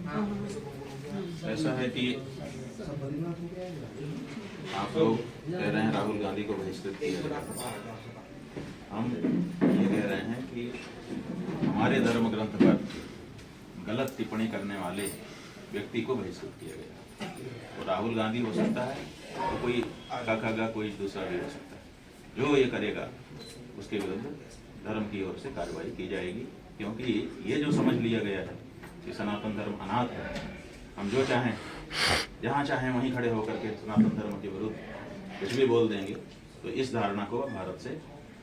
ऐसा है कि आप लोग कह रहे हैं राहुल गांधी को बहिष्कृत किया गया। हम ये कह रहे हैं कि हमारे धर्म ग्रंथ पर गलत टिप्पणी करने वाले व्यक्ति को बहिष्कृत किया गया। तो राहुल गांधी हो सकता है, तो कोई काका कोई दूसरा भी हो सकता है। जो ये करेगा उसके विरुद्ध धर्म की ओर से कार्रवाई की जाएगी, क्योंकि ये जो समझ लिया गया है कि सनातन धर्म अनाथ है, हम जो चाहें जहाँ चाहें वहीं खड़े होकर के सनातन धर्म के विरुद्ध कुछ भी बोल देंगे, तो इस धारणा को भारत से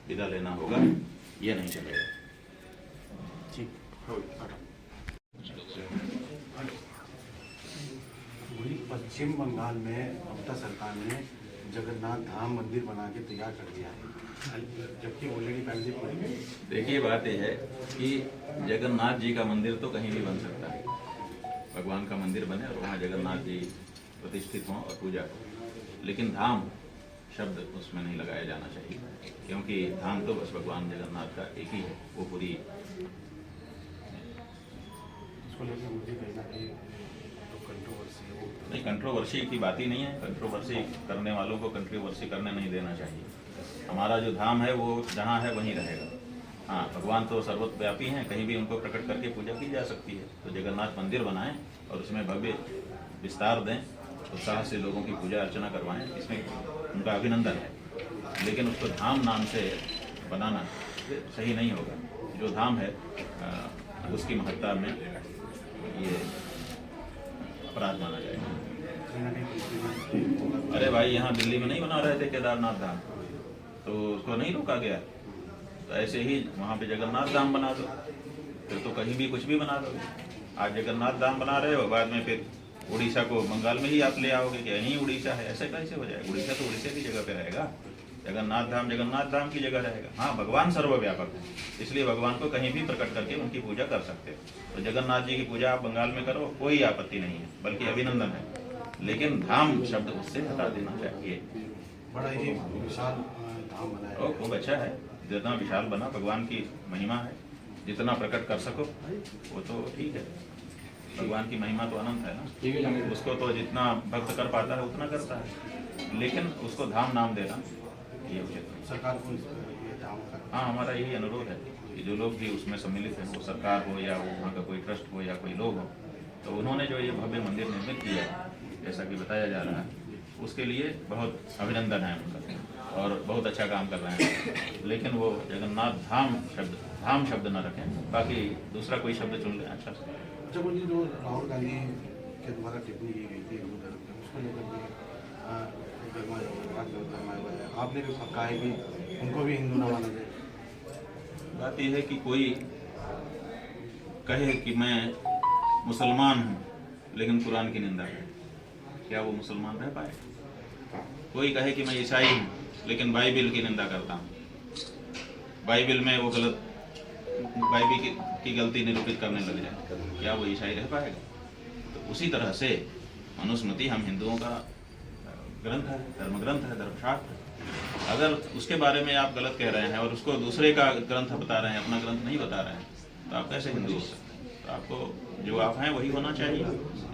विदा लेना होगा। ये नहीं चलेगा। पश्चिम बंगाल में ममता सरकार ने जगन्नाथ धाम मंदिर बना के तैयार कर दिया है, जबकि ऑलरेडी पैंडेमिक। देखिए, बात यह है कि जगन्नाथ जी का मंदिर तो कहीं भी बन सकता है, भगवान का मंदिर बने और वहाँ जगन्नाथ जी प्रतिष्ठित हों और पूजा हो, लेकिन धाम शब्द उसमें नहीं लगाया जाना चाहिए, क्योंकि धाम तो बस भगवान जगन्नाथ का एक ही है। वो पूरी इसको लेकर मुझे कहना कि तो कंट्रोवर्सी है, नहीं, कंट्रोवर्सी की बात ही नहीं है। कंट्रोवर्सी करने वालों को कंट्रोवर्सी करने नहीं देना चाहिए। हमारा जो धाम है वो जहाँ है वहीं रहेगा। हाँ, भगवान तो सर्वव्यापी हैं, कहीं भी उनको प्रकट करके पूजा की जा सकती है। तो जगन्नाथ मंदिर बनाएं और उसमें भव्य विस्तार दें, उत्साह से लोगों की पूजा अर्चना करवाएं, इसमें उनका अभिनंदन है। लेकिन उसको धाम नाम से बनाना सही नहीं होगा। जो धाम है उसकी महत्ता में ये अपराध माना जाएगा। अरे भाई, यहाँ दिल्ली में नहीं बना रहे थे केदारनाथ धाम, तो उसको नहीं रोका गया। तो ऐसे ही वहाँ पे जगन्नाथ धाम बना दो, फिर तो कहीं भी कुछ भी बना दो। आज जगन्नाथ धाम बना रहे हो, बाद में फिर उड़ीसा को बंगाल में ही आप ले आओगे कि यहीं उड़ीसा है। ऐसे कैसे हो जाएगा? उड़ीसा तो उड़ीसा की जगह पे रहेगा, जगन्नाथ धाम की जगह रहेगा। हाँ, भगवान सर्वव्यापक है, इसलिए भगवान को कहीं भी प्रकट करके उनकी पूजा कर सकते हो। तो जगन्नाथ जी की पूजा आप बंगाल में करो, कोई आपत्ति नहीं है, बल्कि अभिनंदन है। लेकिन धाम शब्द उससे हटा देना चाहिए। बड़ा ही विशाल धाम बनाया है। खूब अच्छा है, जितना विशाल बना, भगवान की महिमा है, जितना प्रकट कर सको वो तो ठीक है। भगवान की महिमा तो अनंत है ना, उसको तो जितना भक्त कर पाता है उतना करता है, लेकिन उसको धाम नाम देना ये उचित नहीं। सरकार को ये धाम का, हाँ, हमारा यही अनुरोध है कि जो लोग भी उसमें सम्मिलित हैं, वो सरकार हो या वो वहाँ का कोई ट्रस्ट हो या कोई लोग हो, तो उन्होंने जो ये भव्य मंदिर निर्मित किया है, जैसा कि बताया जा रहा है, उसके लिए बहुत अभिनंदन है उनका और बहुत अच्छा काम कर रहे हैं। लेकिन वो जगन्नाथ धाम शब्द न रखें, बाकी दूसरा कोई शब्द चुन लें अच्छा से। अच्छा, बोलिए, जो राहुल गांधी के द्वारा टिप्पणी की गई थी हिंदू धर्म पे, उसको लेकर के आपने भी कहा है कि उनको भी हिंदू न माना जाए। बात यह है कि कोई कहे कि मैं मुसलमान हूँ लेकिन कुरान की निंदा करे, क्या वो मुसलमान रह पाए? कोई कहे कि मैं ईसाई हूँ लेकिन बाइबिल की निंदा करता हूँ, बाइबिल में वो गलत, बाइबिल की गलती निरूपित करने लग जाए, क्या वो ईसाई रह पाएगा? तो उसी तरह से मनुस्मृति हम हिंदुओं का ग्रंथ है, धर्म ग्रंथ है, धर्मशास्त्र है। अगर उसके बारे में आप गलत कह रहे हैं और उसको दूसरे का ग्रंथ बता रहे हैं, अपना ग्रंथ नहीं बता रहे हैं, तो आप कैसे हिंदू हो सकते हैं? तो आपको जो आप हैं वही होना चाहिए।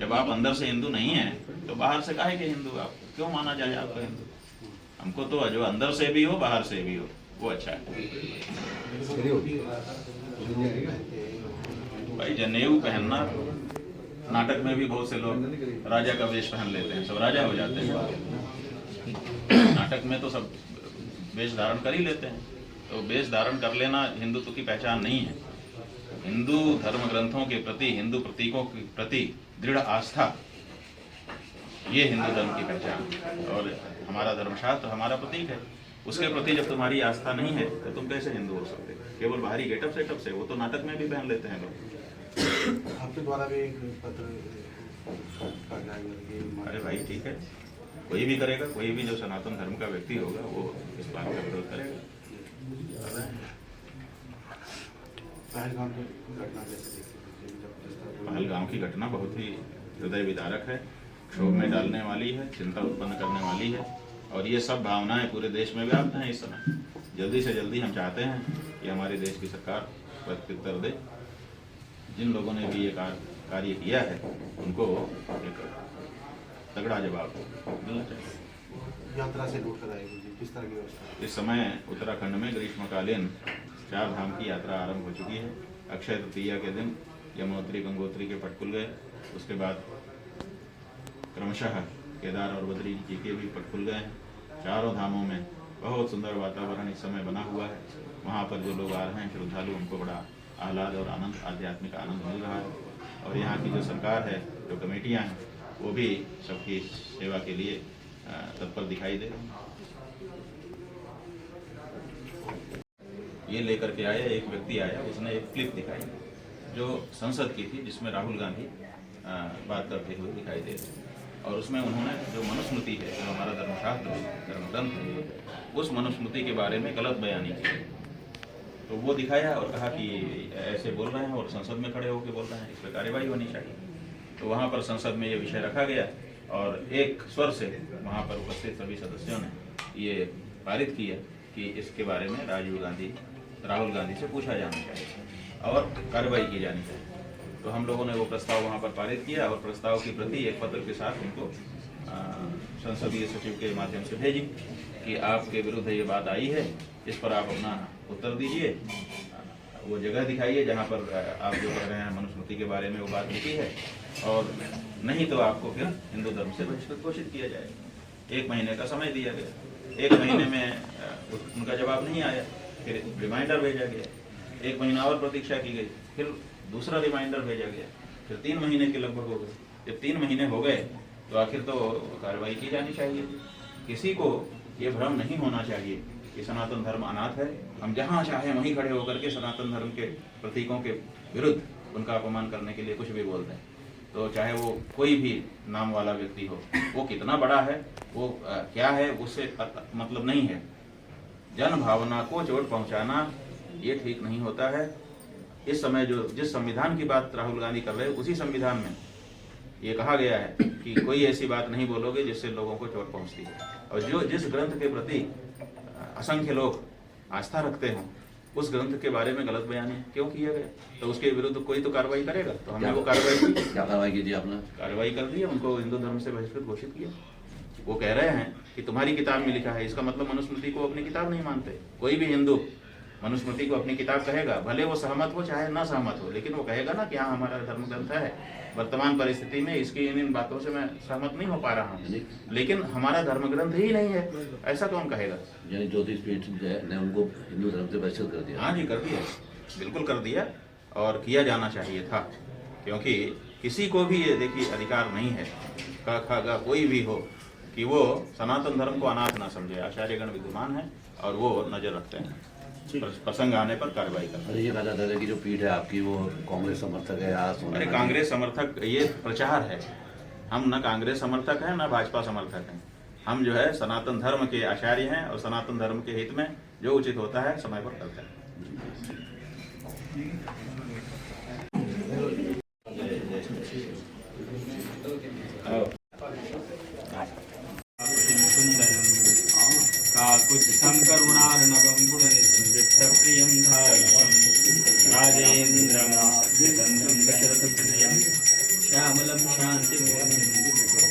जब आप अंदर से हिंदू नहीं हैं तो बाहर से काहे के हिंदू? आप क्यों माना जाए आपको हिंदू? हमको तो जो अंदर से भी हो बाहर से भी हो वो अच्छा है। भाई, जनेऊ पहनना, नाटक में भी बहुत से लोग राजा का वेश पहन लेते हैं, सब राजा हो जाते हैं। नाटक में तो सब वेश धारण कर ही लेते हैं, तो वेश धारण कर लेना हिंदुत्व की पहचान नहीं है। हिंदू धर्म ग्रंथों के प्रति, हिंदू प्रतीकों के प्रति दृढ़ आस्था, ये हिंदू धर्म की पहचान है। और हमारा धर्मशास्त्र हमारा प्रतीक है, उसके प्रति जब तुम्हारी आस्था नहीं है तो तुम कैसे हिंदू हो सकते? केवल बाहरी गेटअप सेटअप से, वो तो नाटक में भी पहन लेते हैं लोग। आपके द्वारा भी एक पत्र का जाएगा। अरे भाई, ठीक है, कोई भी करेगा, कोई भी जो सनातन धर्म का व्यक्ति होगा वो इस बात का विरोध करेगा। पहलगाम की घटना बहुत ही हृदय विदारक है, क्षोभ में डालने वाली है, चिंता उत्पन्न करने वाली है, और ये सब भावनाएं पूरे देश में व्याप्त हैं इस समय। जल्दी से जल्दी हम चाहते हैं कि हमारे देश की सरकार प्रत्युत्तर दे। जिन लोगों ने भी ये कार्य किया है उनको एक तगड़ा जवाब मिलना चाहिए। यात्रा से लौट कर आएगी जी, किस तरह की व्यवस्था? इस समय उत्तराखंड में ग्रीष्मकालीन 4 धाम की यात्रा आरंभ हो चुकी है। अक्षय तृतीया के दिन यमुनोत्री गंगोत्री के पट खुल गए, उसके बाद क्रमशः केदार और बद्री जी के भी पट खुल गए हैं। चारों धामों में बहुत सुंदर वातावरण इस समय बना हुआ है। वहाँ पर जो लोग आ रहे हैं श्रद्धालु, उनको बड़ा आह्लाद और आनंद, आध्यात्मिक आनंद मिल रहा है। और यहाँ की जो सरकार है, जो कमेटियाँ हैं, वो भी सबकी सेवा के लिए तत्पर दिखाई दे रही हैं। ये लेकर के आया एक व्यक्ति आया, उसने एक क्लिप दिखाई जो संसद की थी, जिसमें राहुल गांधी बात करते हुए दिखाई दे रहे हैं। और उसमें उन्होंने जो मनुस्मृति है, जो हमारा धर्मशास्त्र धर्मग्रंथ है, उस मनुस्मृति के बारे में गलत बयानी की। तो वो दिखाया और कहा कि ऐसे बोल रहे हैं और संसद में खड़े होकर बोल रहे हैं, इस पर कार्रवाई होनी चाहिए। तो वहाँ पर संसद में ये विषय रखा गया और एक स्वर से वहाँ पर उपस्थित सभी सदस्यों ने ये पारित किया कि इसके बारे में राहुल गांधी से पूछा जाना चाहिए और कार्रवाई की जानी चाहिए। तो हम लोगों ने वो प्रस्ताव वहाँ पर पारित किया और प्रस्ताव की प्रति एक पत्र के साथ उनको संसदीय सचिव के माध्यम से भेजी कि आपके विरुद्ध ये बात आई है, इस पर आप अपना उत्तर दीजिए, वो जगह दिखाइए जहाँ पर आप जो कह रहे हैं मनुस्मृति के बारे में वो बात लिखी है, और नहीं तो आपको फिर हिंदू धर्म से बहिष्कृत घोषित किया जाएगा। 1 महीने का समय दिया गया। 1 महीने में उनका जवाब नहीं आया, फिर रिमाइंडर भेजा गया। 1 महीना और प्रतीक्षा की गई, फिर दूसरा रिमाइंडर भेजा गया, फिर 3 महीने के लगभग हो गए। जब 3 महीने हो गए तो आखिर तो कार्रवाई की जानी चाहिए। किसी को ये भ्रम नहीं होना चाहिए कि सनातन धर्म अनाथ है, हम जहाँ चाहे वहीं खड़े होकर के सनातन धर्म के प्रतीकों के विरुद्ध उनका अपमान करने के लिए कुछ भी बोलते हैं। तो चाहे वो कोई भी नाम वाला व्यक्ति हो, वो कितना बड़ा है, वो क्या है, उससे मतलब नहीं है। जन भावना को चोट पहुंचाना ये ठीक नहीं होता है। इस समय जो जिस संविधान की बात राहुल गांधी कर रहे हैं, उसी संविधान में ये कहा गया है कि कोई ऐसी बात नहीं बोलोगे जिससे लोगों को चोट पहुंचती है। और जिस ग्रंथ के प्रति असंख्य लोग आस्था रखते हों, उस ग्रंथ के बारे में गलत बयानी क्यों किया गया? तो उसके विरुद्ध कोई तो कार्रवाई करेगा। तो हमने वो कार्रवाई की। क्या कार्रवाई की थी आपने? कार्रवाई कर दी, उनको हिंदू धर्म से बहिष्कृत घोषित किया। वो कह रहे हैं कि तुम्हारी किताब में लिखा है, इसका मतलब मनुस्मृति को अपनी किताब नहीं मानते। कोई भी हिंदू मनुस्मृति को अपनी किताब कहेगा, भले वो सहमत हो चाहे ना सहमत हो, लेकिन वो कहेगा ना कि हाँ हमारा धर्म ग्रंथ है। वर्तमान परिस्थिति में इसकी इन बातों से मैं सहमत नहीं हो पा रहा हूँ, लेकिन हमारा धर्म ग्रंथ ही नहीं है, ऐसा कौन कहेगा? यानी ज्योतिष पीठ ने उनको हिंदू धर्म से बहिष्कृत कर दिया? हाँ जी, कर दिया, बिल्कुल कर दिया, और किया जाना चाहिए था। क्योंकि किसी को भी ये देखिए अधिकार नहीं है, का कोई भी हो, कि वो सनातन धर्म को अनाथ ना समझे। आचार्यगण विद्यमान है और वो नजर रखते हैं, प्रसंग आने पर कार्रवाई करते हैं। अरे ये कहा जाता है कि जो पीठ है आपकी वो कांग्रेस समर्थक है या अरे कांग्रेस समर्थक, ये प्रचार है। हम ना कांग्रेस समर्थक हैं ना भाजपा समर्थक हैं। हम जो है सनातन धर्म के आचार्य हैं और सनातन धर्म के हित में जो उचित होता है समय पर करते हैं। काकुत्स्थं करुणार्णवं गुणनिधिं राजेन्द्रं दशरथप्रियं श्यामलं शान्तिपूर्णं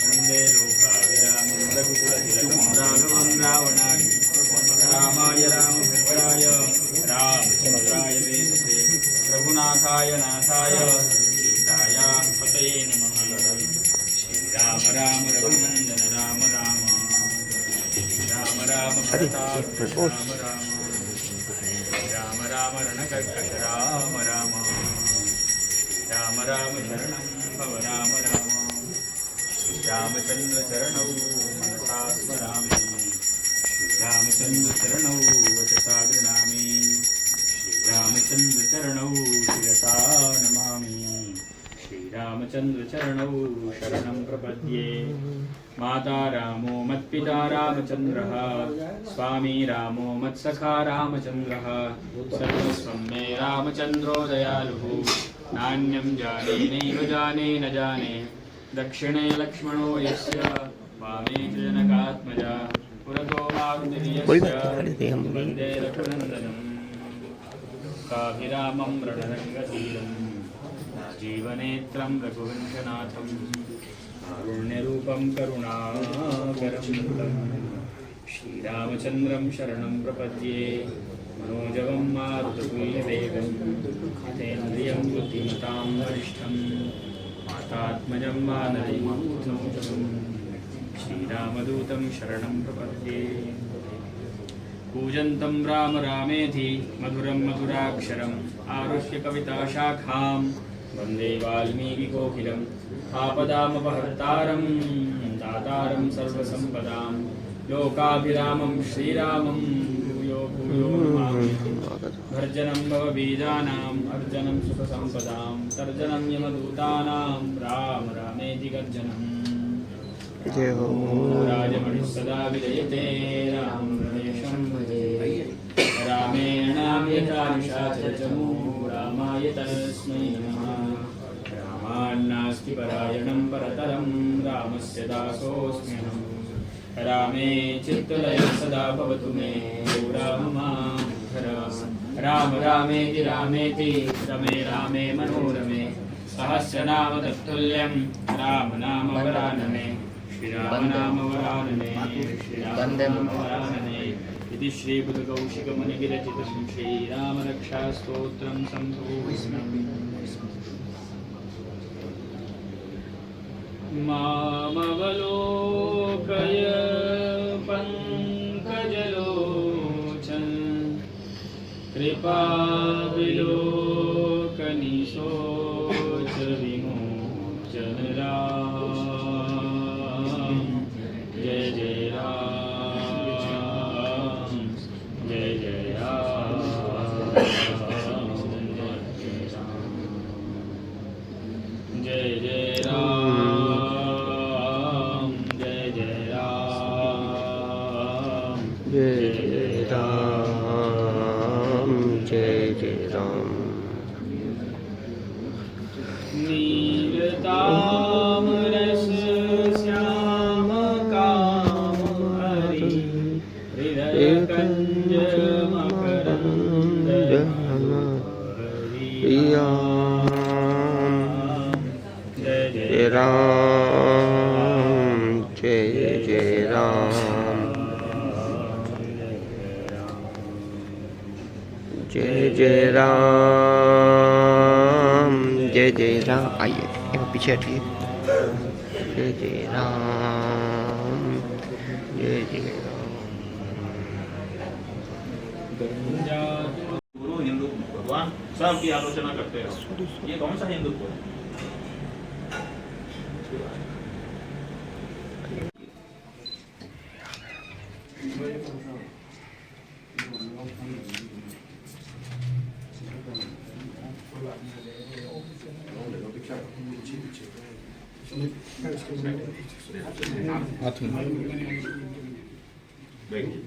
वन्दे लोकाभिरामं रघुकुलतिलकं राघवं रावणाय रामाय रामभद्राय रामचन्द्राय वेदसे रघुनाथाय नाथाय सीताय पतये नमः। श्रीराम राम रघुनन्दन राम राम राम राम प्रताप राम राम राम राम रणकर्कश राम राम राम राम शरणं भव राम राम रामचंद्र चरणौ मनसा स्मरामि रामचंद्र चरणौ वचसा गृह्णामि रामचंद्र चरणौ शिरसा नमामि श्रीरामचंद्र चरणौ शरणं प्रपद्ये। माता रामो मत्पिता रामचंद्रः स्वामी रामो मत्सखा रामचंद्रः सर्वस्वं मे रामचंद्रो दयालुः नान्यं जाने नैव जाने न जाने दक्षिणे लक्ष्मणो यस्य वामे च जनकात्मजा पुरतो मारुतिर्यस्य वन्दे रघुनन्दनं काभिरामं रणरङ्गधीरं जीवनेत्रं रघुवंशनाथं कारुण्यरूपं करुणाकरं तं श्रीरामचन्द्रं शरणं प्रपद्ये मनोजवं मारुततुल्यवेगं जितेन्द्रियं बुद्धिमतां वरिष्ठं मातात्मजं वानरयूथमुखं श्रीरामदूतं शरणं प्रपद्ये कूजन्तं राम रामेति मधुरं मधुराक्षरम् आरुह्य कविताशाखां वन्दे वाल्मीकिकोकिलम् आपदामपहर्तारं दातारं सर्वसम्पदां लोकाभिरामं श्रीरामं भूयो भूयो नमामि भर्जनं भवबीजानाम् अर्जनं सुखसम्पदां तर्जनं यमदूतानां राम रामेति गर्जनम् जय हो राजमणिः सदा विजयते राम रमेशं भजे रामेण यथा निशाचरचमू रामाय तस्मै नमः रामान्नास्ति परायणं परतरं रामस्य दासोऽस्म्यहं रामे चित्तलयं सदा भवतु मे राम माधर राम रामेति रामेति रमे रामे मनोरमे सहस्रनाम तत्तुल्यं राम नाम वरानने श्रीराम नाम वरानने श्रीराम नाम वरानने इति श्रीबुधकौशिकमुनिविरचितं श्रीरामरक्षास्तोत्रं सम्पूर्णम् मामवलोकय पङ्कजलोचन कृपाविलोकनिशोच विमोचन राम जय जय राम जय जय राम जय जय राम जय जय राम जय जय राम जय जय राम नीलतामरस श्याम काम हरि हृदय कंज मकरंद प्रिया जय जय जय राम जय जय राम जय जय राम जय जय राम आइए यहाँ पीछे हटिए जय जय राम जय जय राम गुरु हिंदू भगवान सबकी आलोचना करते हो, ये कौन सा हिंदुत्व है? बैठिए।